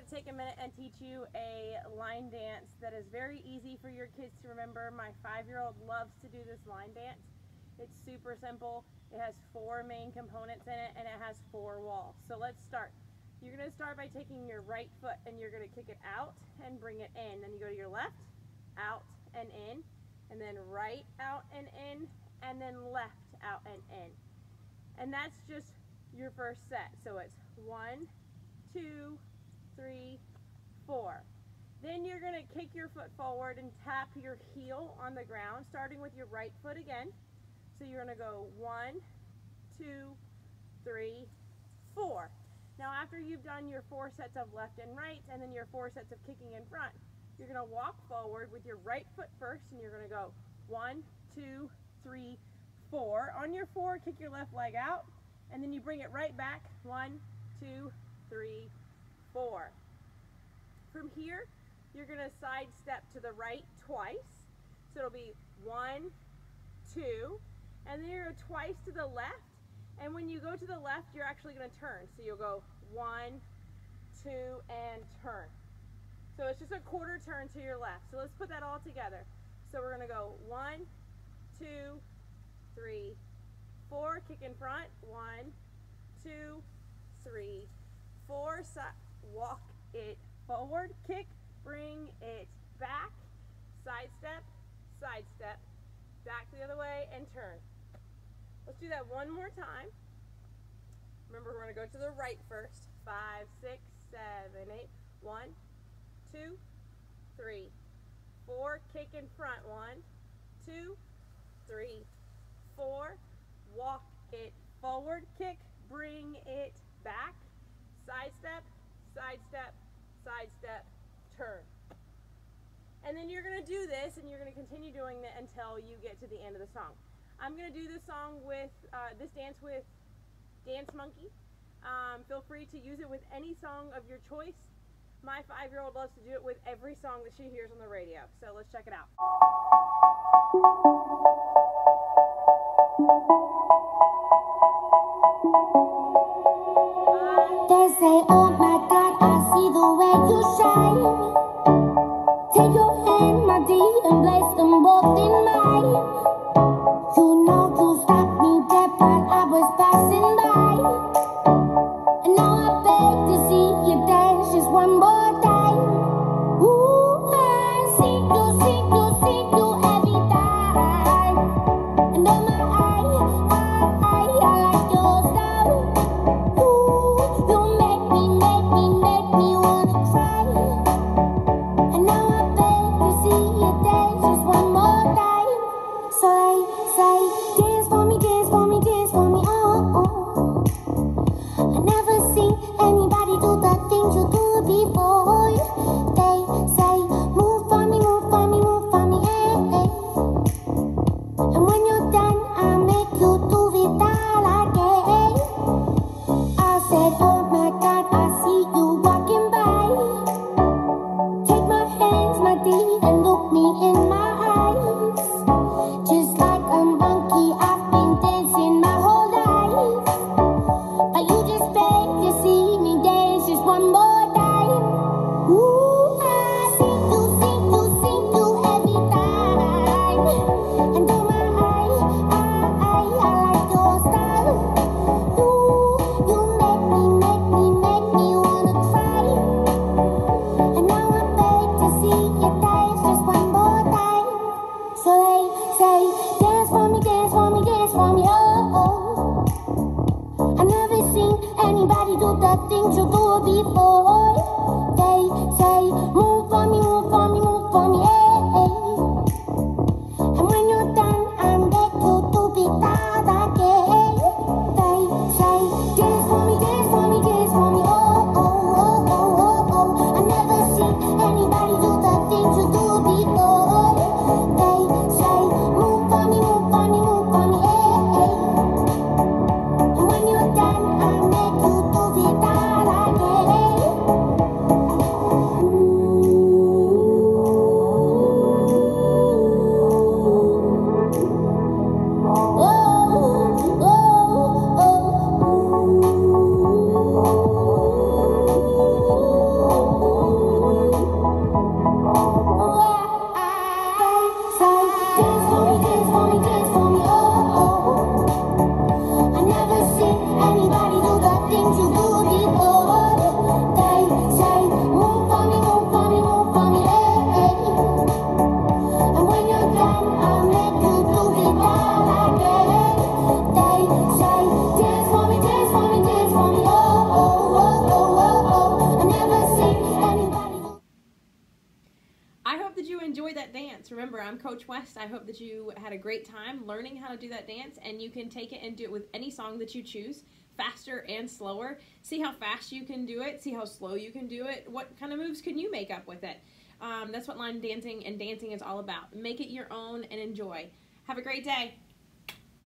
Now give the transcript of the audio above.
going to take a minute and teach you a line dance that is very easy for your kids to remember. My 5-year-old loves to do this line dance. It's super simple. It has 4 main components in it and it has 4 walls. So let's start. You're going to start by taking your right foot and you're going to kick it out and bring it in. Then you go to your left, out and in, and then right, out and in, and then left, out and in. And that's just your first set. So it's 1, 2, 3, 4. Then you're going to kick your foot forward and tap your heel on the ground, starting with your right foot again. So you're going to go 1, 2, 3, 4. Now after you've done your 4 sets of left and right, and then your 4 sets of kicking in front, you're going to walk forward with your right foot first, and you're going to go 1, 2, 3, 4. On your 4, kick your left leg out, and then you bring it right back. 1, 2, 3, 4. From here, you're going to side step to the right twice. So it'll be 1, 2, and then you're going to go twice to the left. And when you go to the left, you're actually going to turn. So you'll go 1, 2, and turn. So it's just a quarter turn to your left. So let's put that all together. So we're going to go 1, 2, 3, 4. Kick in front. 1, 2, 3, 4. Walk it forward. Kick. Bring it back. Side step. Side step. Back the other way and turn. Let's do that one more time. Remember, we're going to go to the right first. 5, 6, 7, 8. 1, 2, 3, 4. Kick in front. 1, 2, 3, 4. Walk it forward. Kick. Bring it back. Side step, side step, side step, turn. And then you're going to do this, and you're going to continue doing it until you get to the end of the song. I'm going to do this song with this dance with Dance Monkey. Feel free to use it with any song of your choice. My 5-year-old loves to do it with every song that she hears on the radio. So let's check it out. They say, oh my God, I see the way you shine. Take your hand, my dear, and place them both in mine. You know you stopped me dead while I was passing by. And now I beg to see you dance just one more time. Ooh, I see you every time. And oh my, I like your style. Ooh, you make me wanna cry. And now I beg to see you dance just one more time. So they say, dance for me, oh, oh. I never seen anybody do the things you do before. They say, move for me, hey, hey. And when you're done, I'll make you do it all again. I said, oh my God, I see you walking by. Take my hands, my dear, and look me in my eyes. Just like a monkey, I've been dancing my whole life. But you just beg to see me dance just one more time. Ooh, I see you every time. And oh my, I like your style. Ooh, you make me wanna cry. And now I beg to see you dance just one more time. So they say, dance for me, oh, oh. I never seen anybody do the things you do before. They say, move for me, hey, hey. And when you're done, I'm back to do it all again. They say, dance for me, oh, oh, oh, oh. I never seen anybody do the things you do before. They say, move for me, hey, hey. And when you're done, I'll make you do it all again. Coach West. I hope that you had a great time learning how to do that dance, and you can take it and do it with any song that you choose, faster and slower. See how fast you can do it, see how slow you can do it, what kind of moves can you make up with it. That's what line dancing and dancing is all about. Make it your own and enjoy. Have a great day.